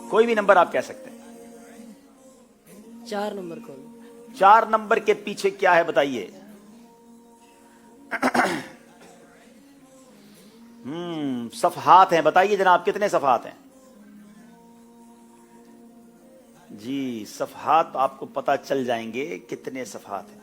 कोई भी नंबर आप कह सकते हैं। 4 नंबर कौन? 4 नंबर के पीछे क्या है बताइए। सफहात हैं, बताइए जनाब कितने सफहात हैं। जी सफहात आपको पता चल जाएंगे कितने सफहात हैं।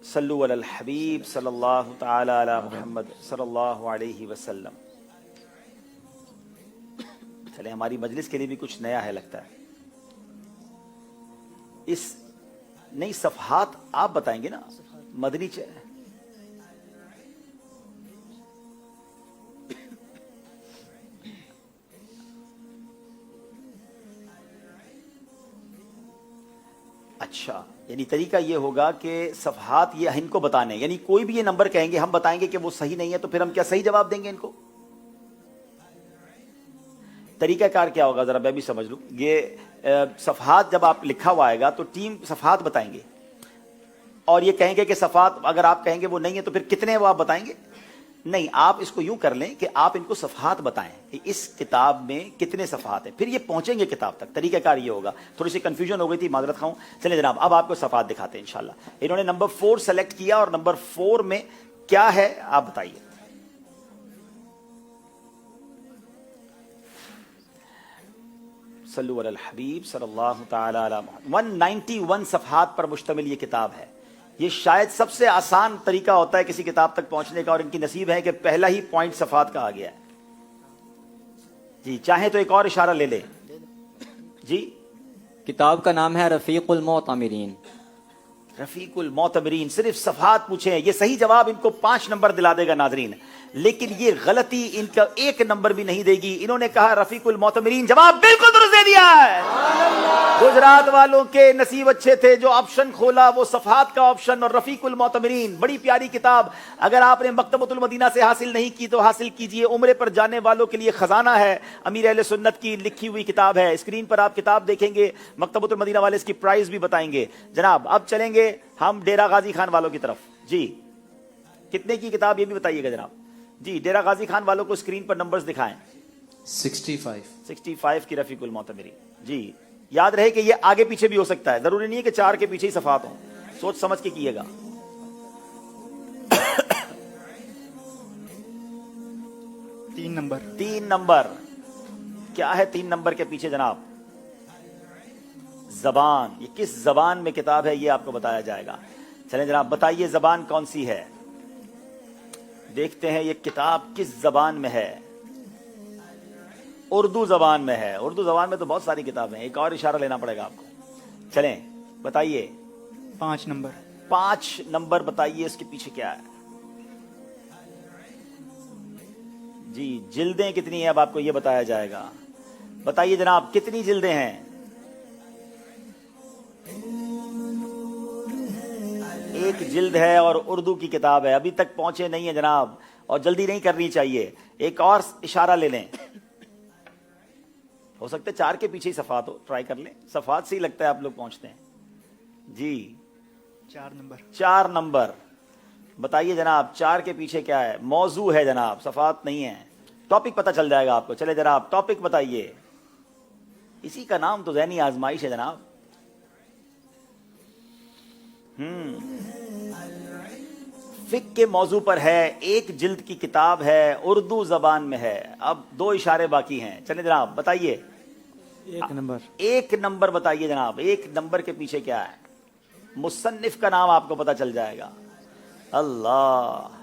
सल्लु अलल हबीब सल्लल्लाहु तआला अला मुहम्मद सल्लल्लाहु अलैहि वसल्लम। चले हमारी मजलिस के लिए भी कुछ नया है लगता है। इस नई सफहात आप बताएंगे ना मदनी अच्छा, यानी तरीका ये होगा कि सफहात ये इनको बताने, यानी कोई भी ये नंबर कहेंगे हम बताएंगे कि वो सही नहीं है, तो फिर हम क्या सही जवाब देंगे इनको। तरीकाकार क्या होगा जरा मैं भी समझ लूं। ये सफहात जब आप लिखा हुआ आएगा तो टीम सफहात बताएंगे और ये कहेंगे कि सफहात अगर आप कहेंगे वो नहीं है तो फिर कितने वो आप बताएंगे। नहीं, आप इसको यूं कर लें कि आप इनको सफहात बताएं कि इस किताब में कितने सफहात हैं, फिर ये पहुंचेंगे किताब तक। तरीकाकार ये होगा। थोड़ी सी कंफ्यूजन हो गई थी, माजरत खाऊं। चलिए जनाब अब आपको सफहात दिखाते हैं इंशाल्लाह। इन्होंने नंबर 4 सेलेक्ट किया और नंबर 4 में क्या है आप बताइए। सल्लु अलल हबीब सल्लल्लाहु तआला अला मुहम्मद। 191 सफहात पर मुश्तमिल ये किताब है। ये शायद सबसे आसान तरीका होता है किसी किताब तक पहुंचने का, और इनकी नसीब है कि पहला ही पॉइंट सफहात का आ गया है। जी चाहे तो एक और इशारा ले ले जी। किताब का नाम है रफीकुल मोतमिरीन। रफीकुल मोतमिरीन। सिर्फ सफहात पूछे हैं, ये सही जवाब इनको 5 नंबर दिला देगा नाजरीन, लेकिन ये गलती इनका 1 नंबर भी नहीं देगी। इन्होंने कहा रफीकुल मोतमिरीन, जवाब बिल्कुल दुरुस्त दे दिया है। गुजरात वालों के नसीब अच्छे थे, जो ऑप्शन खोला वो सफहात का ऑप्शन और रफीकुल मोतमिरीन। बड़ी प्यारी किताब, अगर आपने मकतबतुल मदीना से हासिल नहीं की तो हासिल कीजिए। उम्रे पर जाने वालों के लिए खजाना है, अमीर अहले सुन्नत की लिखी हुई किताब है। स्क्रीन पर आप किताब देखेंगे, मकतबतुल मदीना वाले इसकी प्राइस भी बताएंगे। जनाब अब चलेंगे हम डेरा गाजी खान वालों की तरफ। जी कितने की किताब ये भी बताइएगा जनाब। जी डेरा गाजी खान वालों को स्क्रीन पर नंबर्स दिखाएं। 65 की रफीकुल मोतमिरीन। जी याद रहे कि ये आगे पीछे भी हो सकता है, जरूरी नहीं है कि 4 के पीछे ही सफात हो, सोच समझ के कीजिएगा। तीन नंबर क्या है 3 नंबर के पीछे जनाब? जबान। ये किस जबान में किताब है ये आपको बताया जाएगा। चलें जनाब बताइए जबान कौन सी है। देखते हैं ये किताब किस जबान में है। उर्दू जबान में है। उर्दू जबान में तो बहुत सारी किताबें हैं, एक और इशारा लेना पड़ेगा आपको। चलें बताइए 5 नंबर। 5 नंबर बताइए इसके पीछे क्या है। जी जिल्दें कितनी है अब आपको ये बताया जाएगा। बताइए जनाब कितनी जिल्दें हैं। एक जिल्द है और उर्दू की किताब है। अभी तक पहुंचे नहीं है जनाब, और जल्दी नहीं करनी चाहिए। एक और इशारा ले लें, हो सकता है 4 के पीछे ही सफात हो, ट्राई कर लें। सफात से ही लगता है आप लोग पहुंचते हैं। जी 4 नंबर बताइए जनाब 4 के पीछे क्या है। मौजू है जनाब, सफात नहीं है। टॉपिक पता चल जाएगा आपको। चले जनाब टॉपिक बताइए। इसी का नाम तो ज़हनी आजमाइश है जनाब। फिक के मौजू पर है, एक जिल्द की किताब है, उर्दू जबान में है। अब 2 इशारे बाकी हैं। चलिए जनाब बताइए 1 नंबर बताइए जनाब। 1 नंबर के पीछे क्या है। मुसन्निफ का नाम आपको पता चल जाएगा। अल्लाह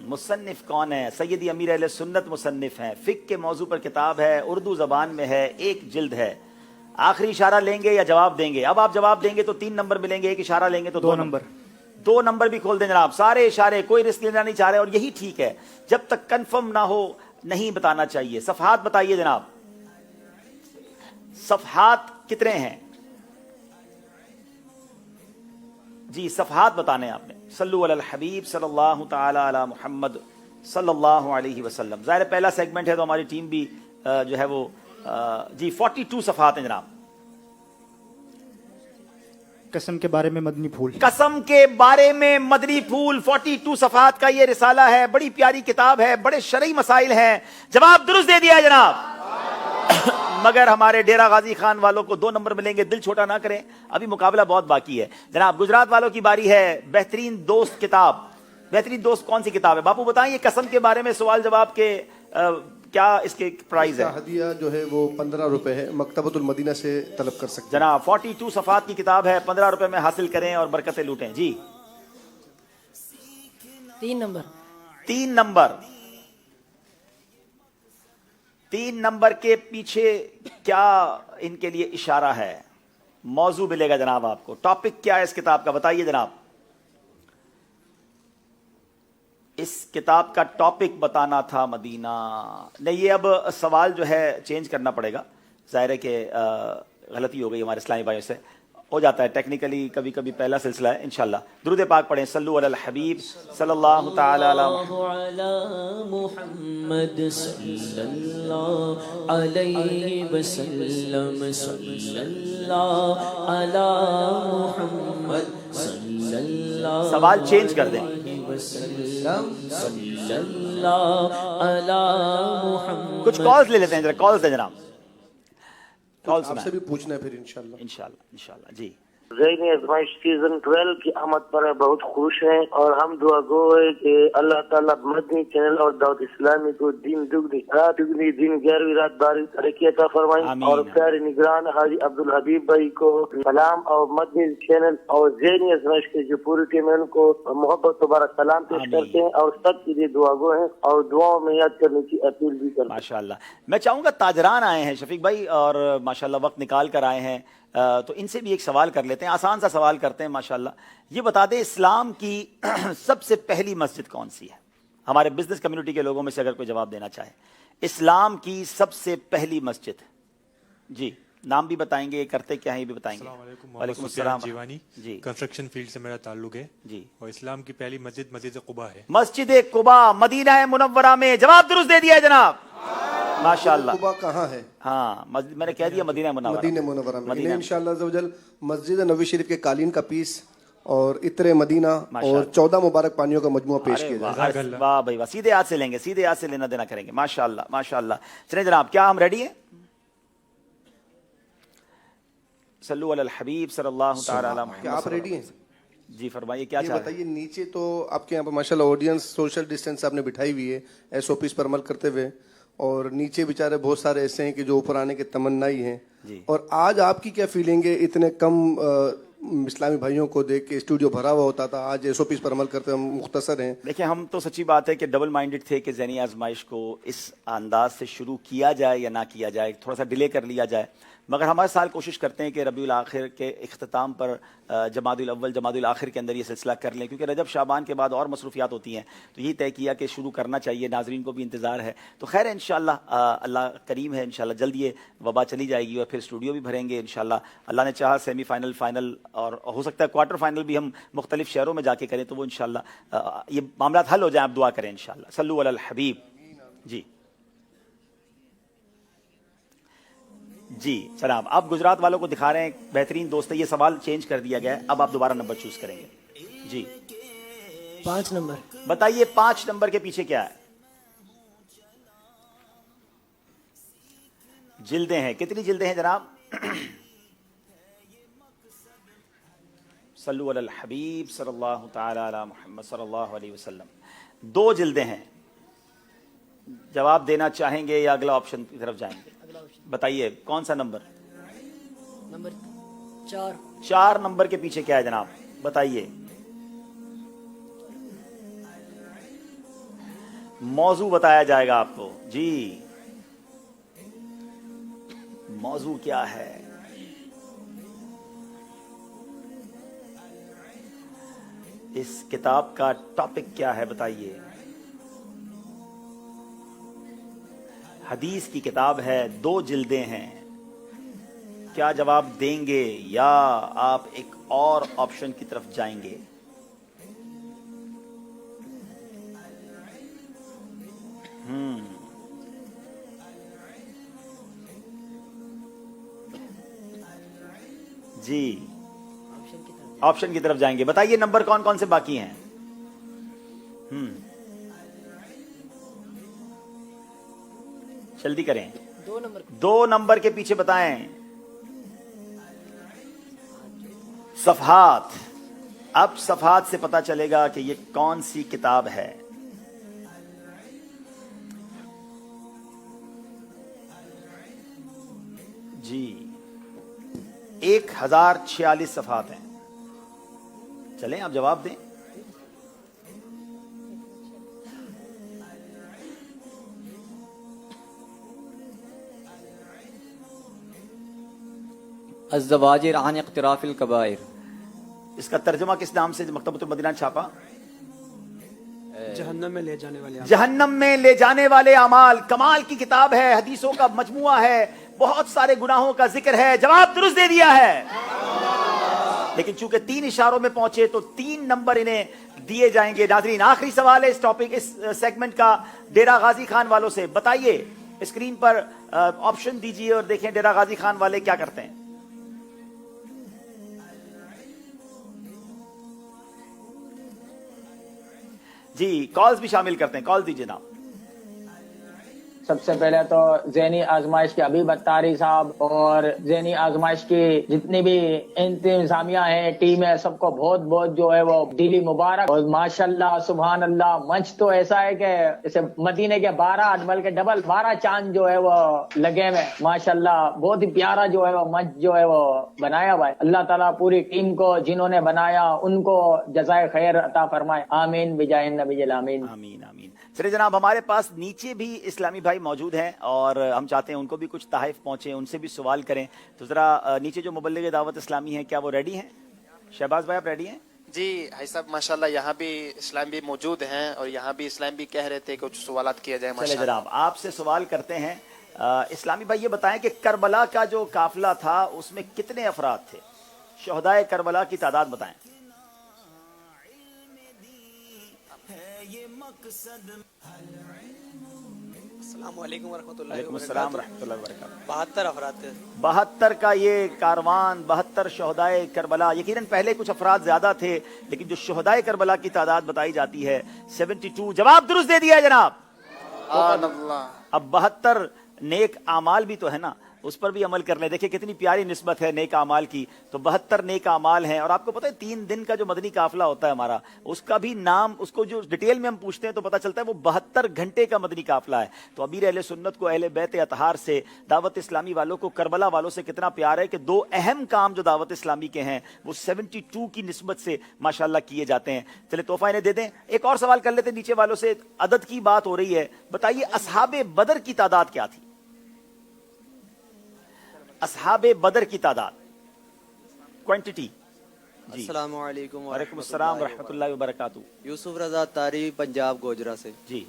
मुसन्निफ कौन है? सैयदी अमीर अहले सुन्नत मुसन्निफ हैं। फिक के मौजू पर किताब है, उर्दू जबान में है, 1 जिल्द है। आखिरी इशारा लेंगे या जवाब देंगे? अब आप जवाब देंगे तो 3 नंबर मिलेंगे, एक इशारा लेंगे तो 2 नंबर। 2 नंबर भी खोल दें जनाब। सारे इशारे, कोई रिस्क लेना नहीं चाह रहे, और यही ठीक है। जब तक कंफर्म ना हो नहीं बताना चाहिए। सफहात बताइए जनाब, सफहात कितने हैं? जी सफहात बताने आपने। सल्लु अलल हबीब सल्लल्लाहु तआला अला मुहम्मद सल्लल्लाहु अलैहि वसल्लम। ज़ाहिर पहला सेगमेंट है तो हमारी टीम भी जो है वो जी 42 सफहात हैं जनाब। कसम के बारे में मदनी फूल। कसम के बारे में मदनी फूल 42 सफात का ये रिसाला है, बड़ी प्यारी किताब है, बड़े शरई मसाइल हैं। जवाब दुरुस्त दे दिया है जनाब। मगर हमारे डेरा गाजी खान वालों को 2 नंबर मिलेंगे, दिल छोटा ना करें, अभी मुकाबला बहुत बाकी है। जनाब गुजरात वालों की बारी है। बेहतरीन दोस्त किताब, बेहतरीन दोस्त कौन सी किताब है बापू बताएं? ये कसम के बारे में सवाल जवाब के क्या इसके प्राइस है? हदिया जो है वो 15 रुपए है, मकतबतुल मदीना से तलब कर सकते हैं। जनाब 42 सफात की किताब है, 15 रुपए में हासिल करें और बरकतें लूटें। जी 3 नंबर। 3 नंबर। 3 नंबर के पीछे क्या इनके लिए इशारा है? मौजू मिलेगा जनाब आपको। टॉपिक क्या है इस किताब का बताइए जनाब। इस किताब का टॉपिक बताना था मदीना। नहीं, ये अब सवाल जो है चेंज करना पड़ेगा, जाहिर है कि गलती हो गई हमारे इस्लामी भाइयों से, हो जाता है टेक्निकली, कभी कभी पहला सिलसिला है। इंशाल्लाह दुरूद पाक पढ़ें, सल्लु अलल हबीब सल्लल्लाहु तआला अला मुहम्मद सल्लल्लाहु अलैहि वसल्लम, सल्लल्लाहु अला मुहम्मद सल्लल्लाहु सवाल चेंज कर दें। कुछ कॉल्स ले लेते हैं जरा, कॉल्स है जनाब, कॉल सुना आपसे भी पूछना है फिर इंशाल्लाह। इंशाल्लाह जी। ज़ैनी आज़माइश सीजन 12 की आमद पर बहुत खुश हैं और हम दुआ गो है कि अल्लाह ताला मदनी चैनल और दावत इस्लामी को दिन दुगनी रात दुगनी दिन 11वीं रात 12वीं तरक्की अता फरमाए। और प्यारे निगरान हाजी अब्दुल हबीब भाई को सलाम और मदनी चैनल और ज़ैनी आज़माइश की जो पूरी टीम है उनको मोहब्बत मुबारक सलाम पेश करते हैं और सबके लिए दुआ गो है और दुआओं में याद करने की अपील भी करते हैं। माशाल्लाह। मैं चाहूंगा ताजरान आए हैं शफीक भाई और माशाल्लाह वक्त निकाल कर आए हैं, तो इनसे भी एक सवाल कर लेते हैं, आसान सा सवाल करते हैं माशाल्लाह। ये बता दें इस्लाम की सबसे पहली मस्जिद कौन सी है? हमारे बिजनेस कम्युनिटी के लोगों में से अगर कोई जवाब देना चाहे, इस्लाम की सबसे पहली मस्जिद। जी नाम भी बताएंगे, करते क्या है ये भी बताएंगे। वालेकुम अस्सलाम जीवानी जी, कंस्ट्रक्शन फील्ड से मेरा ताल्लुक है जी। और इस्लाम की पहली मस्जिद मस्जिद कुबा है। मस्जिद कुबा मदीना मुनव्वरा में। जवाब दुरुस्त दे दिया है जनाब, माशाल्लाह। कुबा कहाँ है? हाँ मैंने कह दिया मदीना मुनव्वरा में। इन्हें इंशाअल्लाह अज़्ज़वजल मस्जिद नबी शरीफ के कालीन का पीस और इत्रे मदीना और 14 मुबारक पानियों का मजमुआ पेश किया जाएगा। वाह भाई वाह, सीधे हाथ से लेंगे, सीधे हाथ से लेना देना करेंगे। माशाल्लाह माशाल्लाह। चलिए जनाब, क्या हम रेडी हैं? सल्लु अलल हबीब सल्लल्लाहु तआला अलैहि वसल्लम। क्या आप रेडी हैं? जी फरमाइए, क्या चाह रहे हैं? बताइए। नीचे तो आपके यहाँ पर माशाल्लाह ऑडियंस सोशल डिस्टेंस आपने बिठाई हुई है SOPs पर अमल करते हुए, और नीचे बेचारे बहुत सारे ऐसे हैं कि जो ऊपर आने के तमन्नाई हैं। और आज आपकी क्या फीलिंग है? इतने कम इस्लामी भाइयों को देख के स्टूडियो भरा हुआ होता था, आज SOPs पर अमल करते हम मुख्तसर हैं। देखिए हम तो सच्ची बात है कि डबल माइंडेड थे कि ज़ैनी आजमाइश को इस अंदाज से शुरू किया जाए या ना किया जाए, थोड़ा सा डिले कर लिया जाए। मगर हमारे साल कोशिश करते हैं कि रबीउल आखिर के इख्तिताम पर जमादुल अव्वल जमादुल आखिर के अंदर ये सिलसिला कर लें, क्योंकि रजब शाबान के बाद और मसरूफियात होती हैं, तो यही तय किया कि शुरू करना चाहिए। नाजरीन को भी इंतज़ार है, तो खैर इंशाअल्लाह अल्लाह करीम है, इंशाअल्लाह जल्द ये वबा चली जाएगी और फिर स्टूडियो भी भरेंगे इंशाअल्लाह। अल्लाह ने चाहा सेमीफाइनल, फाइनल और हो सकता है क्वार्टर फाइनल भी हम मुख्तलिफ शहरों में जाके करें, तो वो इंशाअल्लाह ये मामला हल हो जाए। आप दुआ करें इंशाअल्लाह। सल्लु अलल हबीब। जी जी जनाब, आप गुजरात वालों को दिखा रहे हैं, बेहतरीन दोस्त है। ये सवाल चेंज कर दिया गया है, अब आप दोबारा नंबर चूज करेंगे। जी 5 नंबर। बताइए 5 नंबर के पीछे क्या है? जिल्दें हैं। कितनी जिल्दें हैं जनाब? सल्लु अलल हबीब सल्लल्लाहु तआला अला मुहम्मद सल्लल्लाहु अलैहि वसल्लम। 2 जिल्दें हैं। जवाब देना चाहेंगे या अगला ऑप्शन की तरफ जाएंगे? बताइए कौन सा नंबर? नंबर 4। 4 नंबर के पीछे क्या है जनाब? बताइए। मौजू बताया जाएगा आपको। जी मौजू क्या है? इस किताब का टॉपिक क्या है? बताइए। हदीस की किताब है, 2 जिल्दें हैं। क्या जवाब देंगे या आप एक और ऑप्शन की तरफ जाएंगे? जी ऑप्शन की ऑप्शन की तरफ जाएंगे। बताइए नंबर कौन कौन से बाकी हैं? जल्दी करें। 2 नंबर 2 नंबर के पीछे बताएं। सफहात। अब सफहात से पता चलेगा कि ये कौन सी किताब है। जी 1046 सफहात हैं। चलें आप जवाब दें। الزواجر عن اقتراف الكبائر. इसका तर्जुमा किस नाम से मकतबतुल मदीना ने छापा? जहन्नम में ले जाने वाले जहन्नम में ले जाने वाले अमाल। कमाल की किताब है, हदीसों का मजमुआ है, बहुत सारे गुनाहों का जिक्र है। जवाब दुरुस्त दे दिया है, लेकिन चूंकि 3 इशारों में पहुंचे तो 3 नंबर इन्हें दिए जाएंगे। नाजरीन आखिरी सवाल है इस टॉपिक, इस सेगमेंट का, डेरा गाजी खान वालों से। बताइए, स्क्रीन पर ऑप्शन दीजिए और देखें डेरा गाजी खान वाले क्या करते हैं। जी कॉल्स भी शामिल करते हैं, कॉल दीजिए ना। सबसे पहले तो ज़हनी आजमाइश के अबीब अत्तारी साहब और ज़हनी आजमाइश की जितनी भी इंतजामिया है, टीम है, सबको बहुत बहुत जो है वो दिली मुबारक। और माशाल्लाह सुभान अल्लाह, मंच तो ऐसा है कि जैसे मदीने के 12 बल्कि डबल 12 चांद जो है वो लगे हुए। माशाल्लाह बहुत ही प्यारा जो है वो मंच जो है वो बनाया हुआ है। अल्लाह ताला पूरी टीम को जिन्होंने बनाया उनको जज़ाए खैर अता फरमाए। आमीन बिजाए नबी आमीन। आमीन आमीन। चलिए जनाब, हमारे पास नीचे भी इस्लामी भाई मौजूद हैं और हम चाहते हैं उनको भी कुछ तहफ़ पहुंचे, उनसे भी सवाल करें। तो जरा नीचे जो मुबल्लिग दावत इस्लामी हैं, क्या वो रेडी हैं? शहबाज भाई आप रेडी हैं? जी हाई साहब, माशाल्लाह यहाँ भी इस्लाम भी मौजूद हैं और यहाँ भी इस्लाम भी कह रहे थे कुछ सवालात किया जाए। चलिए जनाब आपसे सवाल करते हैं। इस्लामी भाई ये बताएं कि करबला का जो काफिला था उसमें कितने अफराद थे? शहदाए करबला की तादाद बताएं। अस्सलामुअलैकुम वरहमतुल्लाहि अस्सलाम रहमतुल्लाहि व बरकातहू। 72 अफराद थे। 72 का ये कारवान, 72 शहदाए करबला। यकीनन पहले कुछ अफराद ज्यादा थे, लेकिन जो शहदाए करबला की तादाद बताई जाती है 72। जवाब दुरुस्त दे दिया है जनाब। अब 72 नेक आमाल भी तो है ना, उस पर भी अमल कर ले। देखिए कितनी प्यारी निस्बत है नेक आमाल की। तो 72 नेक आमाल हैं। और आपको पता है 3 दिन का जो मदनी काफिला होता है हमारा, उसका भी नाम, उसको जो डिटेल में हम पूछते हैं तो पता चलता है वो 72 घंटे का मदनी काफिला है। तो अमीर अहले सुन्नत को, अहले बैत अतहार से, दावत इस्लामी वालों को करबला वालों से कितना प्यार है कि 2 अहम काम जो दावत इस्लामी के हैं वो 72 की निस्बत से माशाल्लाह किए जाते हैं। चले तोहफा इन्हें दे दें। एक और सवाल कर लेते हैं नीचे वालों से। अदद की बात हो रही है, बताइए असहाबे बदर की तादाद क्या थी? असहाबे बदर की तादाद, क्वांटिटी। अस्सलाम वालेकुम वालेकुम अस्सलाम रहमतुल्लाहि व बरकातहू। यूसुफ रजा तारी पंजाब गोजरा से। जी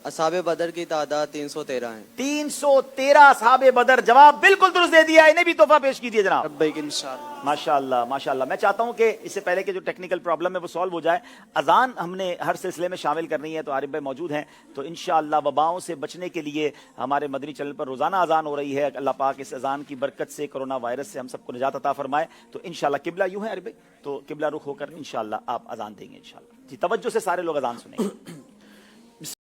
असहाबे बदर की तादाद 313 है। 313 असहाबे बदर। जवाब बिल्कुल दुरुस्त दे दिया। इन्हें भी तोहफा पेश कीजिए जनाब। इंशाअल्लाह। माशाल्लाह माशाल्लाह। मैं चाहता हूं कि इससे पहले कि जो टेक्निकल प्रॉब्लम है वो सॉल्व हो जाए, अजान हमने हर सिलसिले में शामिल करनी है। तो आरिफ भाई मौजूद हैं, तो इंशाअल्लाह वबाओं से बचने के लिए हमारे मदनी चैनल पर रोजाना अजान हो रही है। अल्लाह पाक इस अजान की बरकत से कोरोना वायरस से हम सबको निजात अता फरमाए। तो इंशाअल्लाह किबला यूं है आरिफ भाई, तो किबला रुख होकर इंशाअल्लाह आप अजान देंगे इंशाअल्लाह। जी तवज्जो से सारे लोग अजान सुनेंगे।